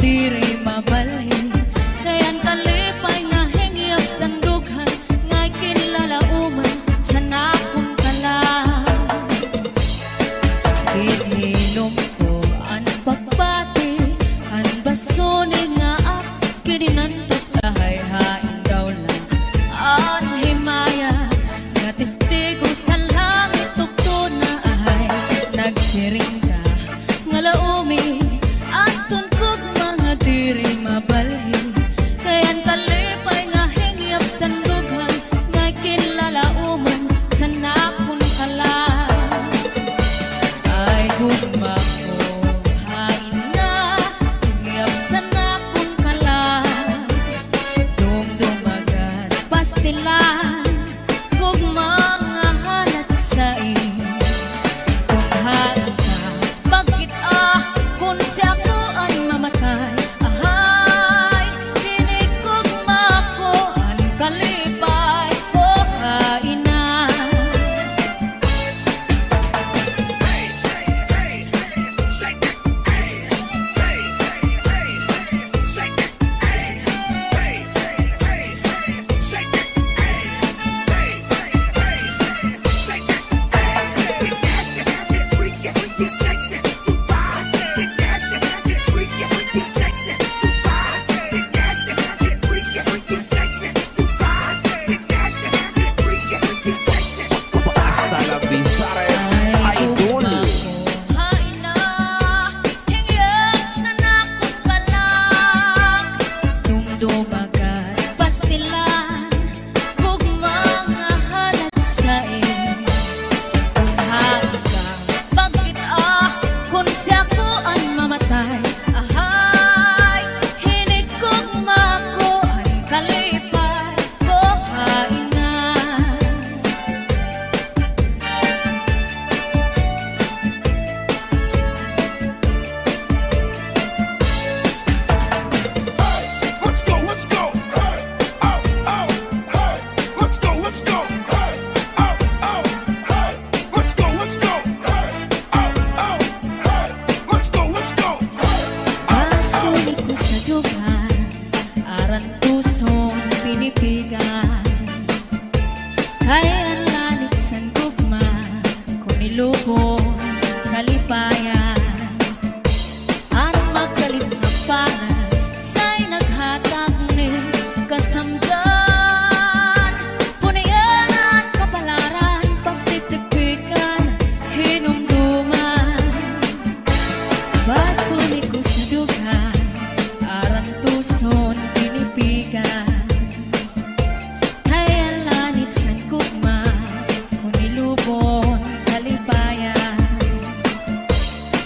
diri mabalhin. Kayan kalipay nga hingyap sandughan, ngay kinlalauman sa nakon kalang. Ininom ko ang pagbati, ang basone nga kininantos kahay-hain daw lang. Ang himaya nga testigo sa langit tukto na ahay. Nagsiring ka nga laumi aton kog mga diri mabalhin. Kayan kalipay nga hingyap sandughan, nga kinlalauman sa nakon kalang. Ay gugma ko hain na hingyap sa nakon kalang. Dumdumagan pastilan kog mga halat sa kung hain ka bakit kung si ako ay mamatay. Ahay dinig kog mako ang kalipay ko hain na. Hasta la Bizares Idol. Hain na hingyap sa nakon kalang. Dumdumagan pastilan kog mga halat sa kung hain ka bakit kung si ako ay mamatay. Ahay hinig kog mako ang kalipay ko hain na. Let's go, let's go. Hey, oh, oh, hey. Let's go, let's go. Hey, oh, oh, hey. Let's go, let's go. Hey, oh, oh, hey. Let's go, let's go. Pasulit ko sa dugan, aran tuson pinipigan. Kaya ang lanit sa gugma, kung ilubong kalipayan. Ang magalit na pangan, sa'y naghatag ni kasamdan. Punayanan, kapalaran, pagtitipikan, hinumduman. Basulit ko sa dugan, aran tuson pinipigan. Kaya lanit sa gugma, kung ilubon kalipayan.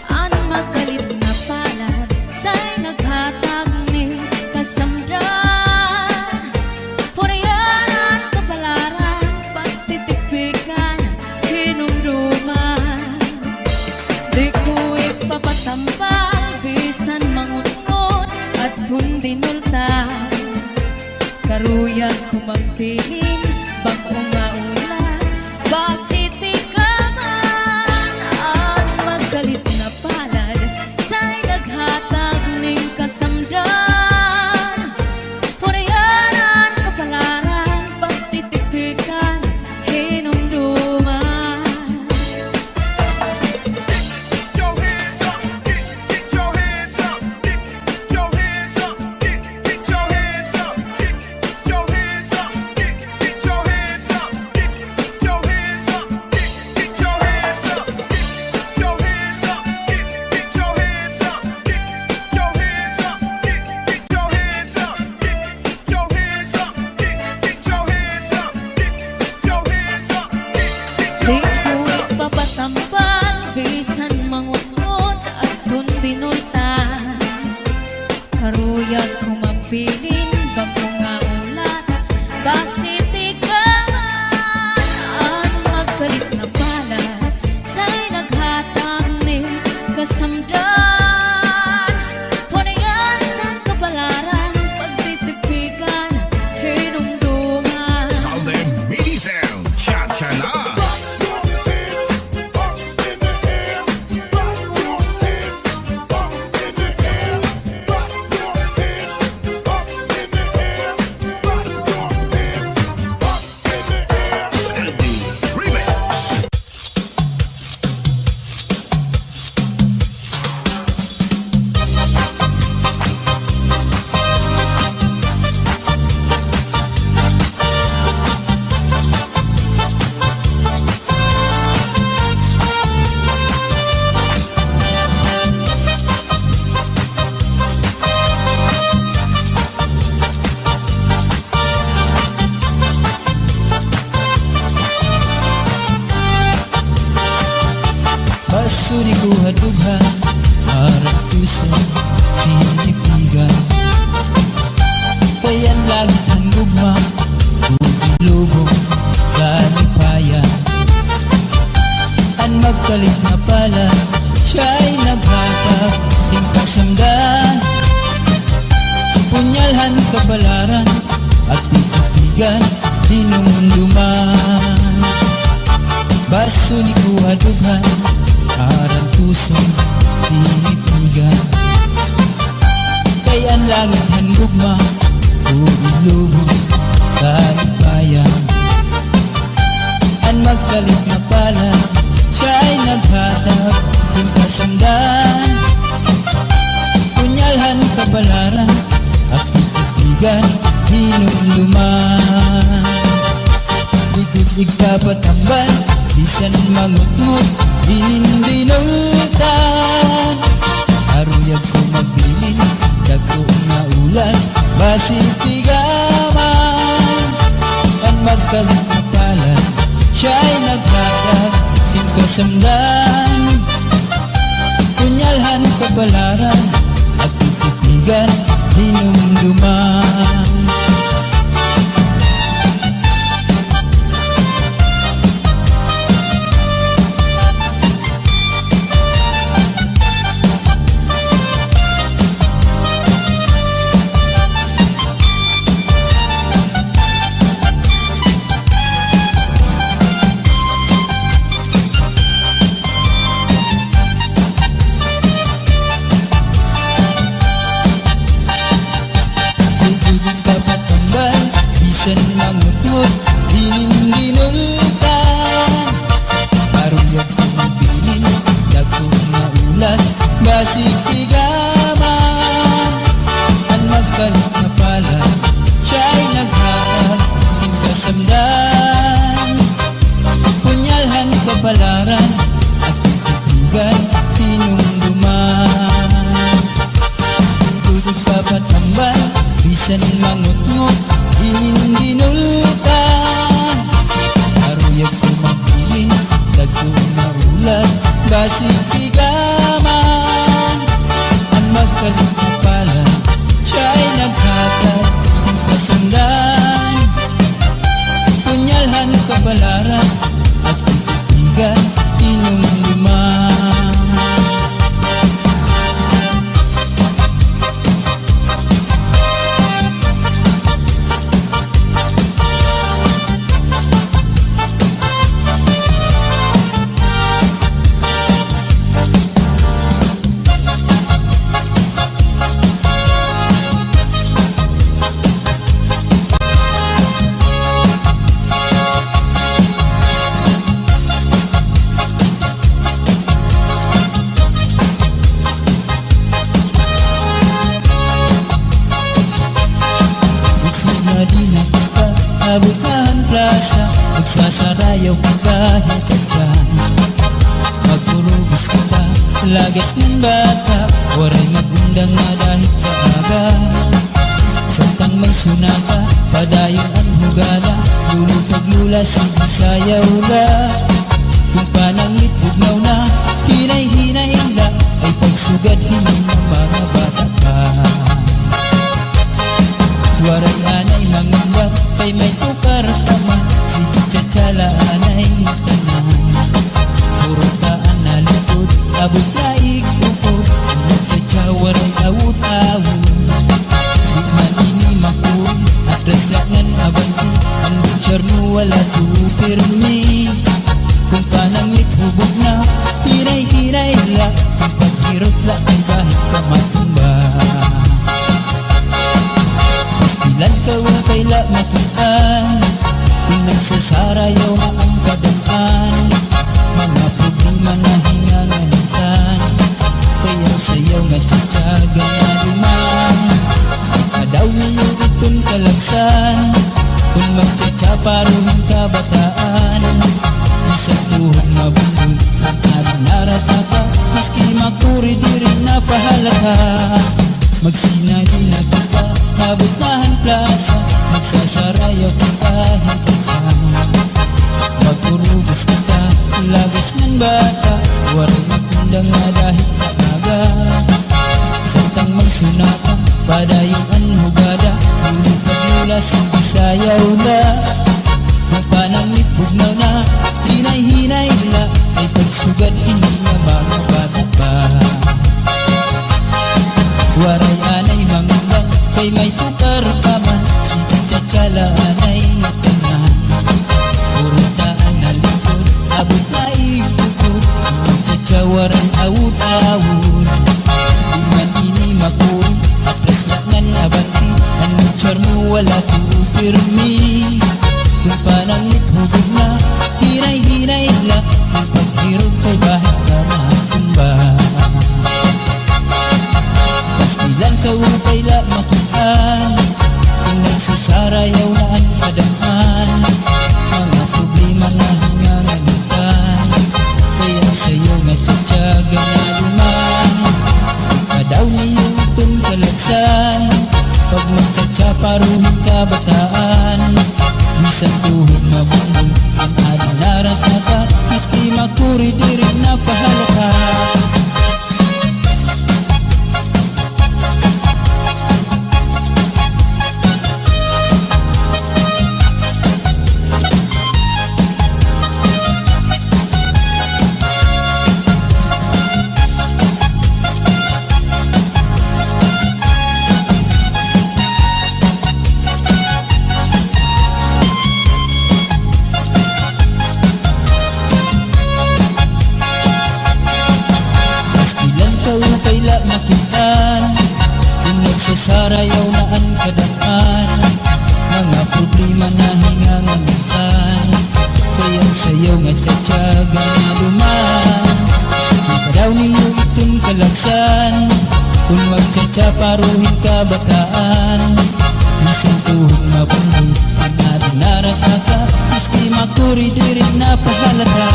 Ang magalit na palad, sa'y naghatag ni kasamdan. Punayanan, kapalaran, pagtitipikan, hinumduman. Di ko ipapatampal, bisan mangunod at hundinulta. Karuyag ko magpiling, bako nga ulan, basiti ka man. Ang magalit na palad, sa'y naghatag ning kasamdan. Punayanan, kapalaran, pagtitipikan, hinumduman. Get your hands up. Get your hands up. Get your hands up. Get your hands up. Get your hands up. Punyalhan kapalaran at titigan hinumduman. Baso ni kuhadugan aran tusong tinipigan. Kay ang langit handugma ulubog kalipayan. Ang magkalit na pala siya ay naghatag ng kasandan. Punyalhan kabalaran at titigan hinumduman. Ikot igpapatambal bisan mangutngot hinindinultan. Aruyag ko magbilin dagko nga ulan basitigaman. Ang magkalit na pala siya ay naghatag ng kasamdan. Punyalhan kabalaran at titigan hinumduman. Bisan mangutngot hinindinultan. Aruyag ko magbilin dagko nga ulan basitigaman. Ang magkalit na pala siya ay naghatag ng kasamdan. Punyalhan kapalaran at titigan hinumduman. Tutog papatambal bisan mangutngot hinindinultan. Aruyag ko magbilin dagko nga ulan basitigaman. Ang magkalit na pala siya ay naghatag ng kasandan. Punyalhan kapalaran at titigan hinumduman. Di na kita abutan plaza, magsasarayaw ka kahit tiyatyan. Magpurubos kita, lagas ng bata, waray magundang nga dahil kaaga. Samtang may sunata, padayon ang hugala, lulupag-lula sayaw la. Kung pananglit bugnaw na, hinay-hinay la, ay pagsugad hindi ng mga bata pa. Waray anay mangunggap kay may tukar taman, si tiyatsyala anay tanan. Puro taan na likod, abot na ikukod, tiyatsa waray awut-awut. Di man ini makul, atras langan abanti, ang butcher mo wala tupirmi. Kung pananglit hubog na, hinay-hinay la, kung paghirot la ay kahit kamatumba. Pastilan ka wakay la makitaan, kung nagsasarayaw na ang kadaan. Mga problema na hinganganitan, kaya sayaw nga tiyatsaga na duman. Kadaw niyo itong kalagsan, kung magtiyatsa paruhing kabataan. Isang tuhog mabundol, ang naratata, maski makuri di rin napahalata. Magsinadi na kita, abutahan plaza, magsasarayaw ka kahit tiyatsa. Magpurubos kita, lagas ng bata, waray magundang nga dahil kaaga. Samtang may sunata, padayon ang hugada, lulupag-lula sige sayaw la. Kung pananglit bugnaw na, hinay-hinay la, ay pagsugad hindi na mga bata pa. Waray anay mangundang kay may tukar pa man, si Chachalaan ay natanan. Puro daan na likod, abot na ikukod, Chachawaran awud-awud. Di man ini makul, atras laknan abanti, ang charmo wala ko pirmi. Kung pananglit hubog na, hinay-hinay lang, kung paghirog kay bahit ka makumba. Pastilan ka upay la makitaan, kung nagsasarayaw na ang kadamhan. Mga problema na hinganganitan, kaya sa'yo nga tsatsaga na luman. Kadaw niyo itong kalagsan, pag magtsatsa paruhin ka bataan. Bisan tuhod mabundol, ang adinarat na ka, miski makuri di rin napahalata. Upay la makitaan, kung nagsasarayaw na ang kadamhan. Mga problema na hinganganitan, kaya sayaw nga tsatsaga na luman. Kung kadaw niyo itong kalagsan, kung magtsatsa paruhin ka bataan. Bisan tuhod mabundol, ang adinarat na ka, miski makuri di rin napahalata.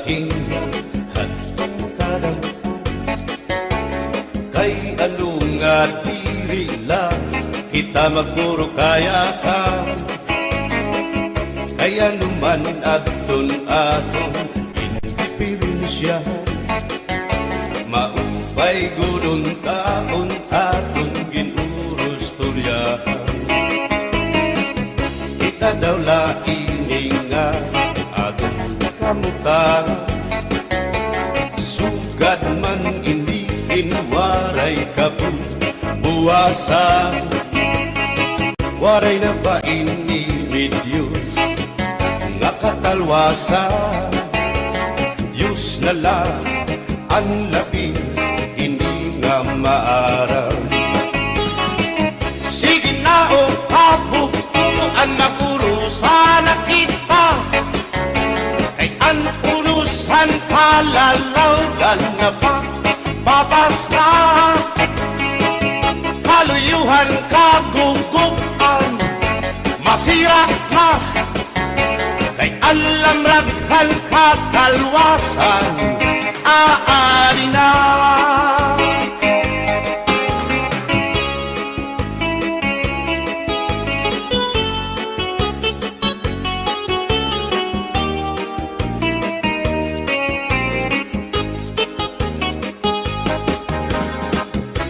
hinga at kadang kay ano nga diri lang kita magpuro kaya ka kaya naman aton indipirensya maupay gudon taon aton ginurus tulyahan kita daw laing nga aton kamutan sugad man inihin waray kabuwasan waray na ba inimidyos nga katalwasan Diyos na lang ang labi hindi nga maaram sige na o kabukuan makurusan na kita kay ang unusan kalalawgan na pa babas na kaluyuhan kagugupan masira na kay alam raghal kakalwasan aari na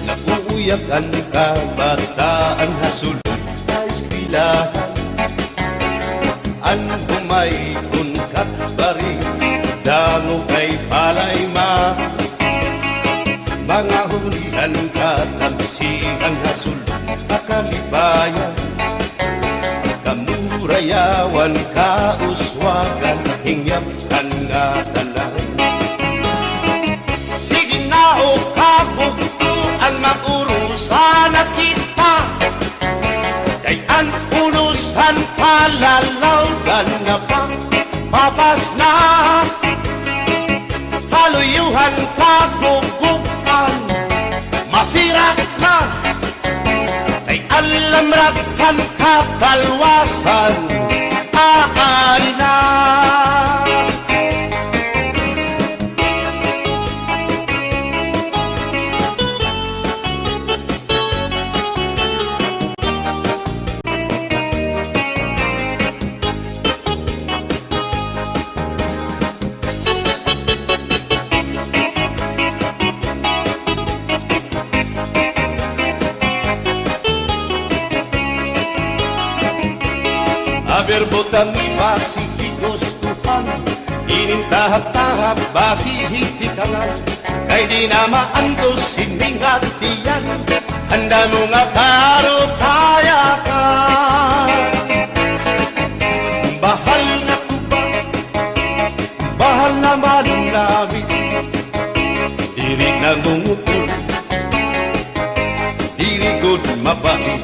nakuuyak ang kabataan hasulod sa eskwelahan an humay kun katbari damo kay palay mga hulihan katamsihan hasul akalibayan kamurayawan kauswagan hingyapkan nga tanan sige na o kabuktuan makurusan na kita kay ang unusan palalawgan na pa babas na haluyuhan kagugupan masira na kay alam raghal kakalwasan aari na berbotang basi higustuhan inintahap-tahap basi hitikangan kay di na maantos siningatiyan handa mo nga karo kaya ka bahal na kuba bahal na manunabit diri na mungutol diri good mabait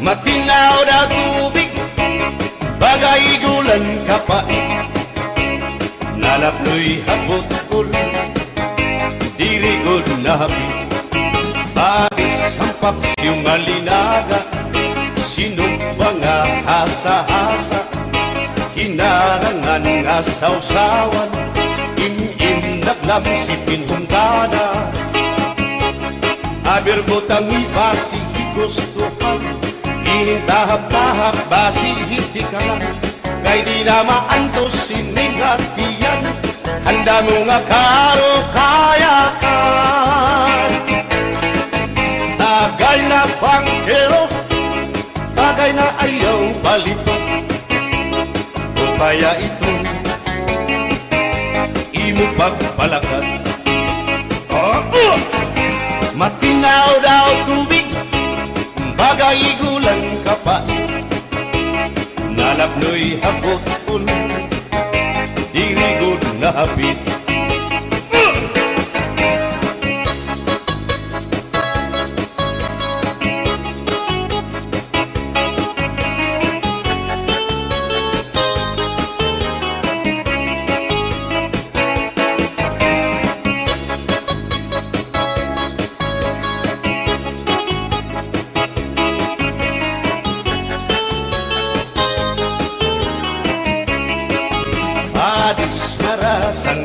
matinaw na tubig, bagay gulan kapait. Nalapnoy hapot-ul, dirigod na hapit. Bagis ang papsyong alinaga, sinugba nga hasa-hasa. Hinarangan nga sausawan, im-im naglamsipin hundana. Abirbotang ibasi higustuhan, inintahap-tahap basi hitikalan kay di na maantos siningatiyan handa mo nga karo kayakan tagay na bangkero tagay na ayaw balitot o kaya ito imo pagpalakat matinaw daw tubig bagay gulan kapait nalapnoy hapot-ul dirigod na hapit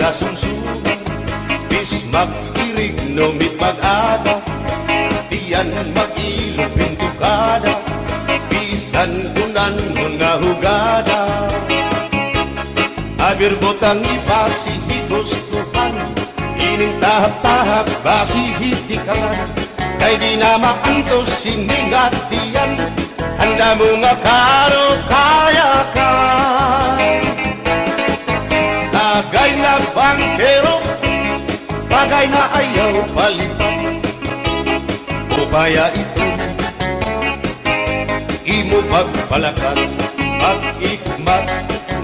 nasumsuman, bis mag-irig numit mag-ada, diyan mag-ilog pintukada, bisan kunan mga hugada. Abir botang ipasihi gustuhan, ining tahap-tahap basihi ikalan, kay di na maantos siningatian, handa mo nga karo kaya ka. Tagay na bangkero, bagay na ayaw palipat, upaya ito imo pagpalakat, pag-ikmat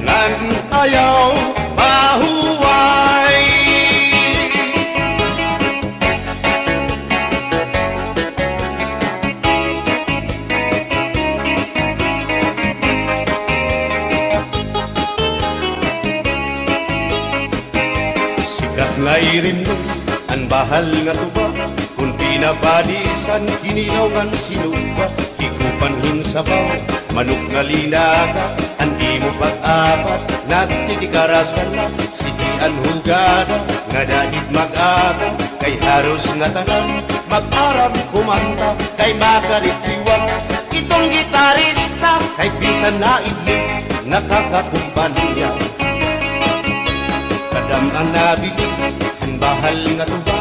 nan ayaw mahuway. Sikat nga irim nun, ang bahal nga tuba, kung pinabadisan, kinilaw nga sinuba, hikupanhin sabaw, manok nga linaga, andi mo pag-apat, nagtitikarasan na, sige ang hugada, nga dahit mag-aga, kay haros nga tanan, mag-aram kumanta, kay makaritiwag, itong gitarista, kay bisan na idlip, nakakakumpanya. Kadam ang nabili, ang bahal nga tuba,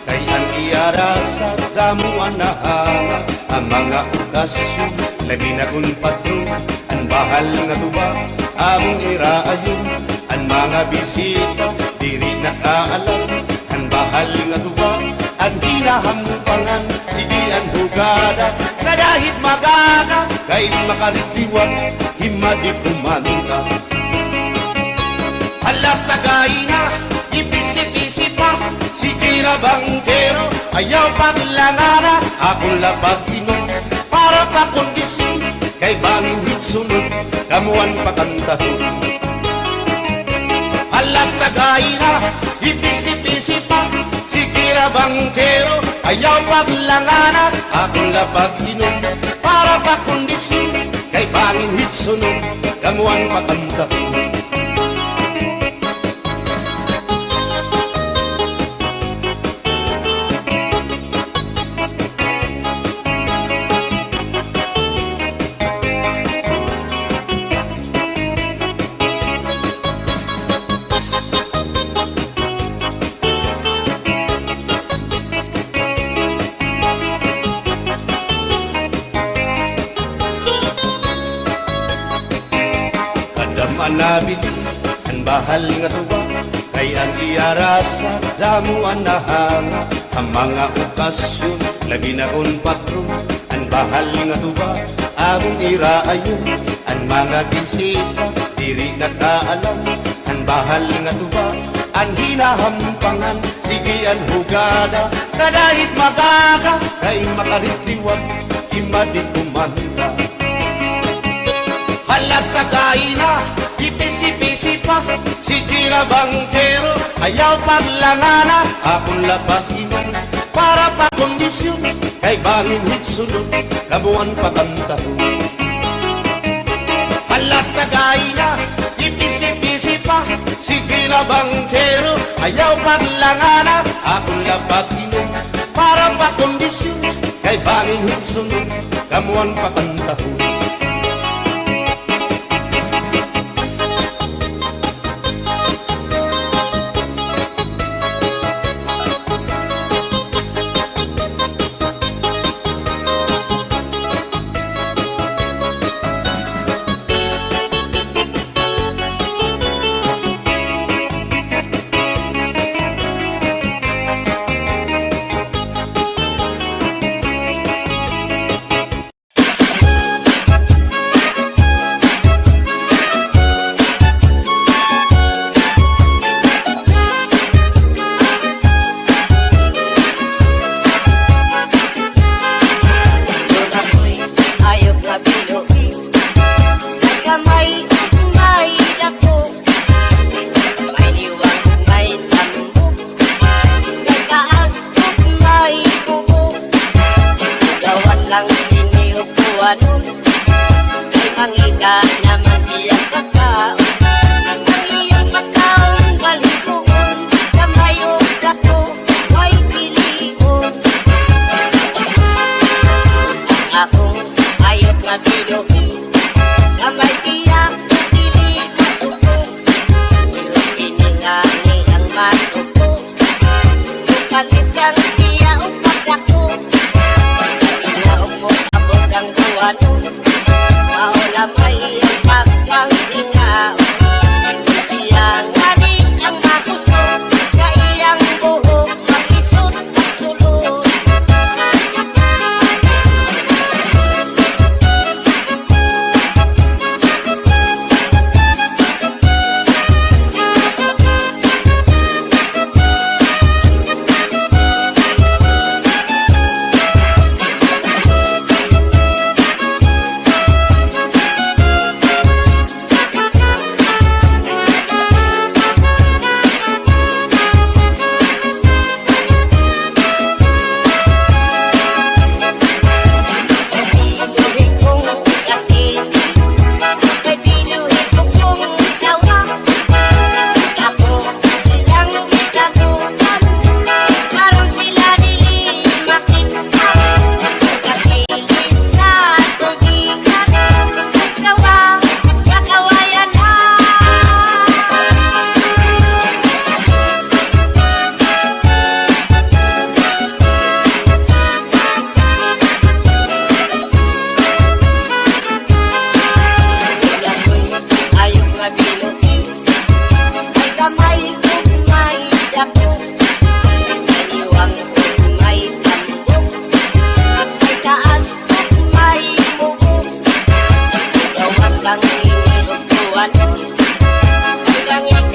kay ang iarasa, damuan na hanga, ang mga okasyon, labi na kung patron, ang bahal nga tuba, among iraayon, ang mga bisita, diri nakaalam, ang bahal nga tuba, ang hinahampangan, sige ang hugada, na dahit magaga, kay makaritiwag, himadi kumanta. Halap na gaina, ipisi-pisi pa, sige na bangkero, ayaw paglangana, akong lapag inom, para pa kondisyon, kay bangin hit sunod, kamuan pakantahon. Halap na gaina, ipisi-pisi pa, sige na bangkero, ayaw paglangana, akong lapag inom, para pa kondisyon, kay bangin hit sunod, kamuan pakantahon. Manabili, ang bahal nga tuba, kay ang iarasa, damuan na hanga, ang mga okasyon, labi na kung patron, ang bahal nga tuba, among iraayon, ang mga bisita, diri nakaalam, ang bahal nga tuba, ang hinahampangan, sige ang hugada, na dahit magaga, kay makaritiwag, himadi kumanta. Halat na kaina, ipisi-pisi pa, sige na bangkero, ayaw paglangana, akong lapag iman, para pa kondisyon, kay bangin hit sunod, kamuan pakantahon. Halat na kaina, ipisi-pisi pa, sige na bangkero, ayaw paglangana, akong lapag iman, para pa kondisyon, kay bangin hit sunod, kamuan pakantahon.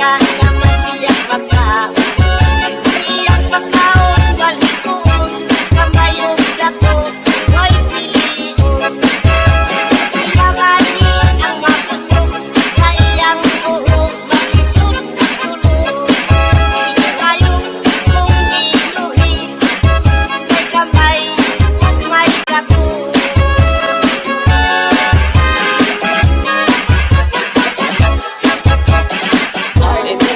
wala naman siyang pagkaon. Iyang pagkaon, walikoon, kamayong dako, may pilion. Sila gani ang mapusok, sa iyang buhok, malisod at sulod. Hindi tayo kung diluhi, may kamay at may dako. Ito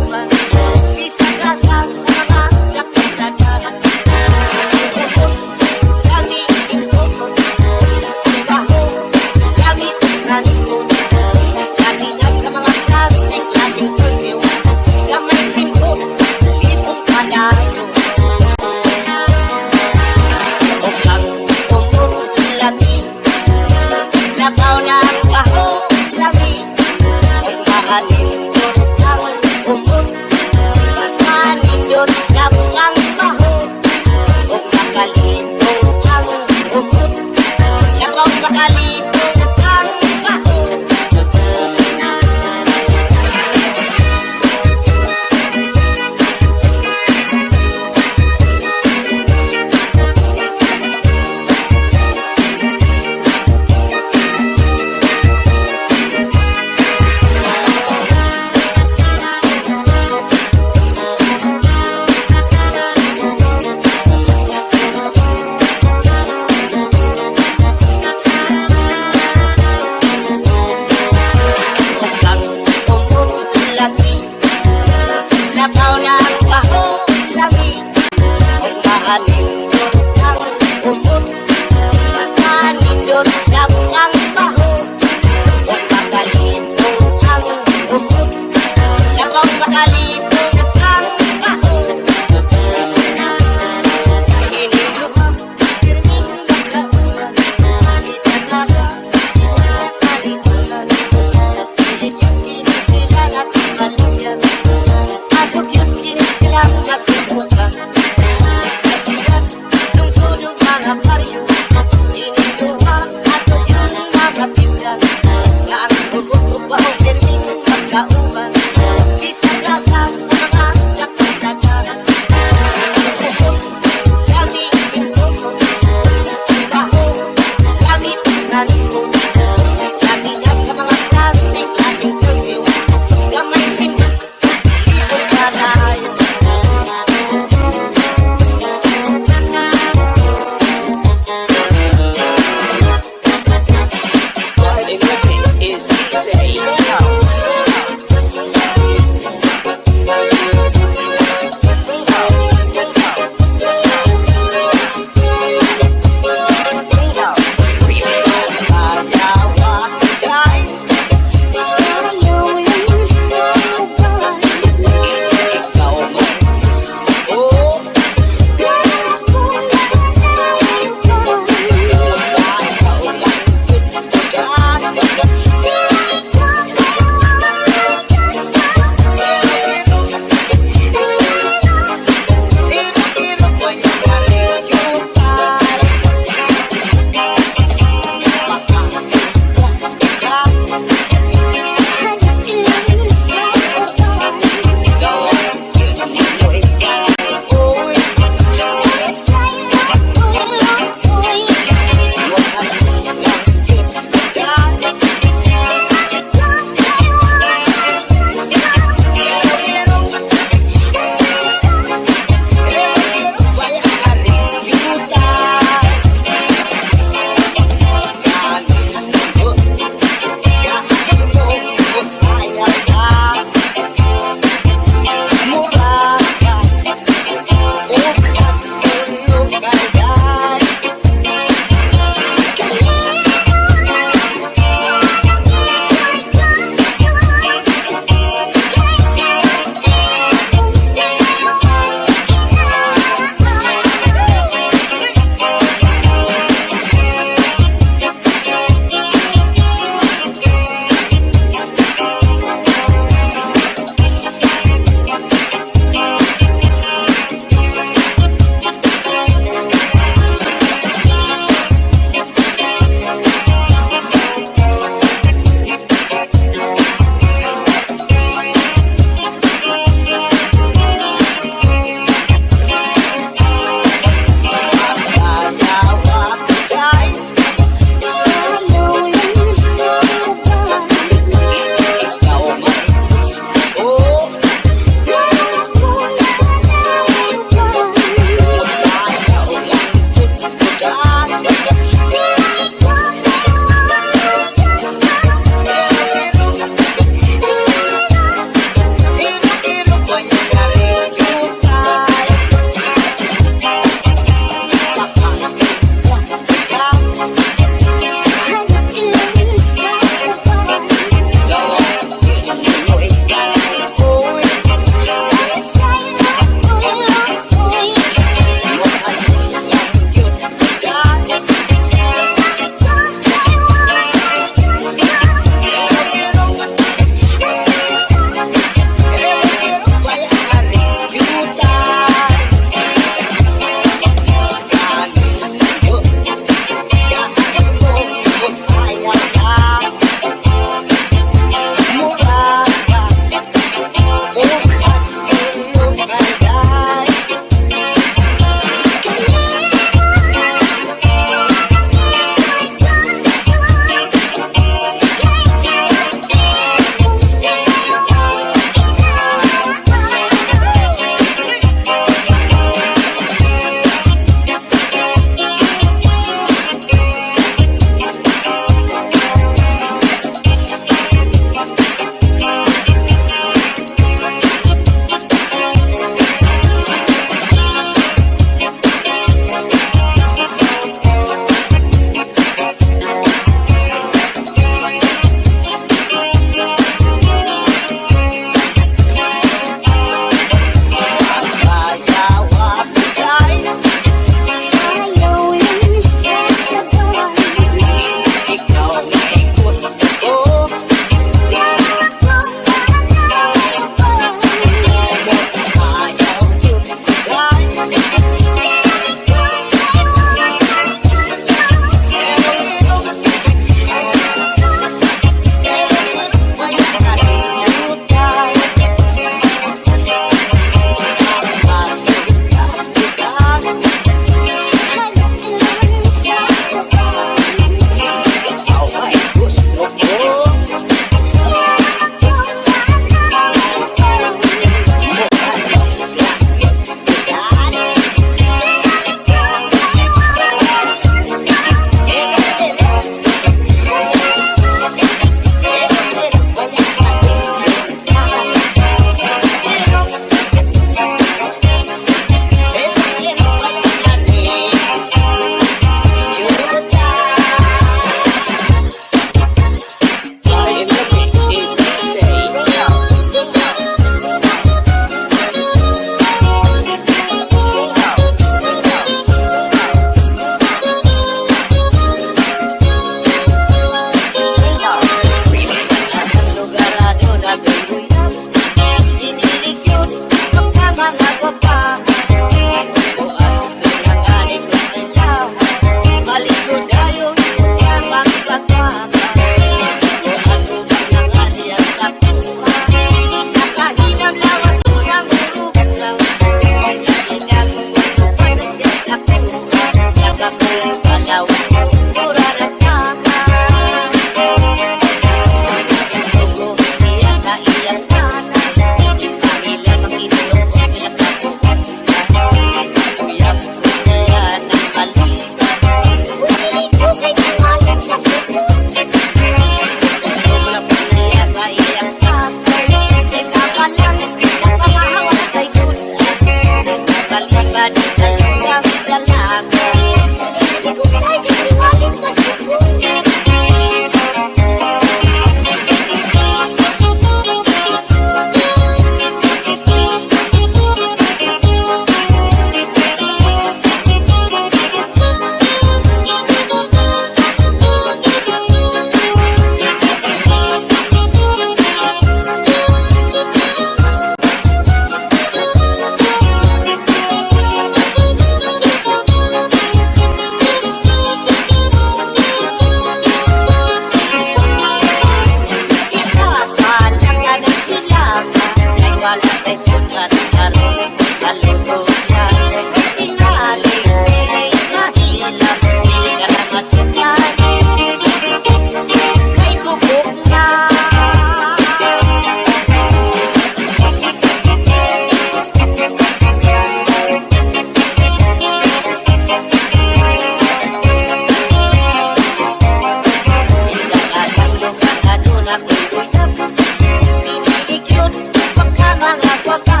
Iniikyot pagka mga kwaka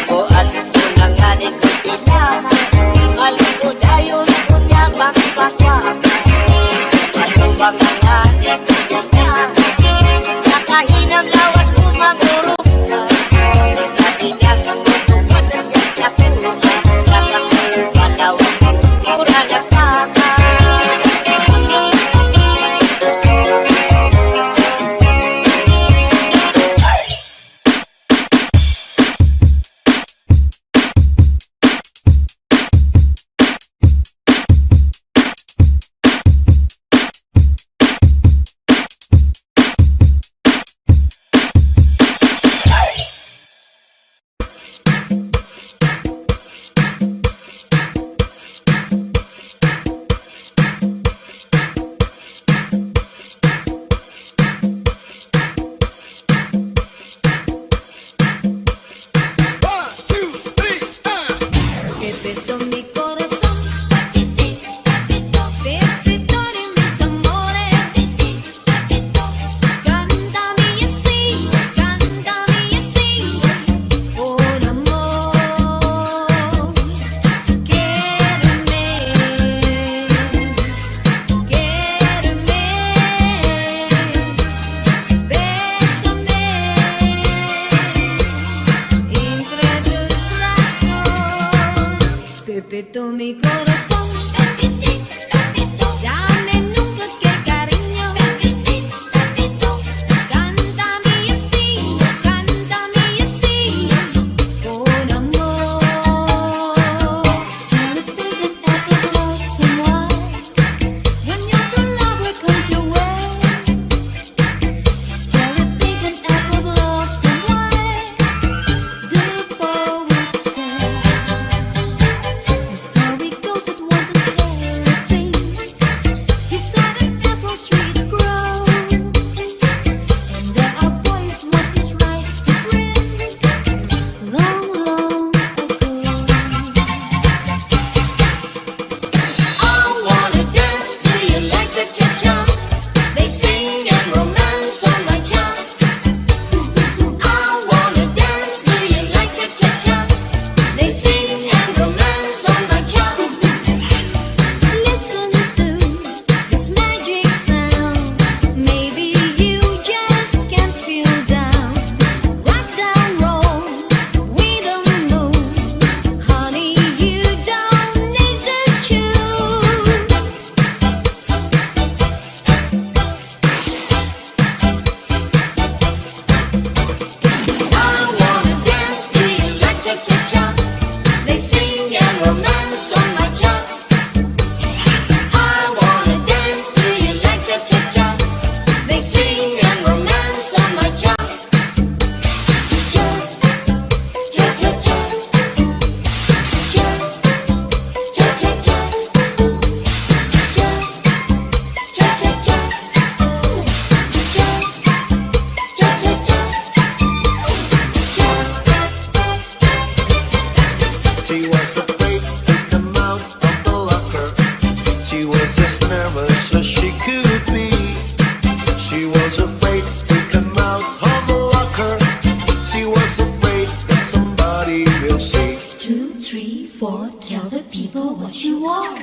o at unang galing ko sila malikod ayon kunya bakbakwa ano ba mga nila sa kahinam lawas kumangurog katinya kutupan na siya sa katulog sa kapupan lawas kumura na paka Pepito mi corazón, pepito, pepito de mis amores, pepito, cántame así, por amor, quédame, bésame entre tus brazos. Pepito mi corazón, pepito, dame nunca que cariño, pepito, cántame así, por amor. Still thinking after close and wide, when your true love comes your way. Still thinking after close and wide, the poet said. The story goes it once a fairy tale. He saw an apple tree to grow, and there are boys what is right to bring long, long ago. I wanna dance, do you like the cha-cha? They sing and romance on my job. I wanna dance, do you like the cha-cha? They sing and romance on my job. Listen to this magic sound. Maybe you just can't feel down. Rock down, roll with the moon. Honey, you don't need to choose. I wanna dance, do you like cha-cha-cha? They sing and romance on my job. I wanna dance, do you like cha-cha-cha? They sing and romance on my job. Cha-cha-cha, cha-cha-cha, cha-cha-cha, She was afraid to come out of the locker. She was as nervous as she could be. She was afraid to come out of the locker. She was afraid that somebody will see. 2, 3, 4, tell the people what you are.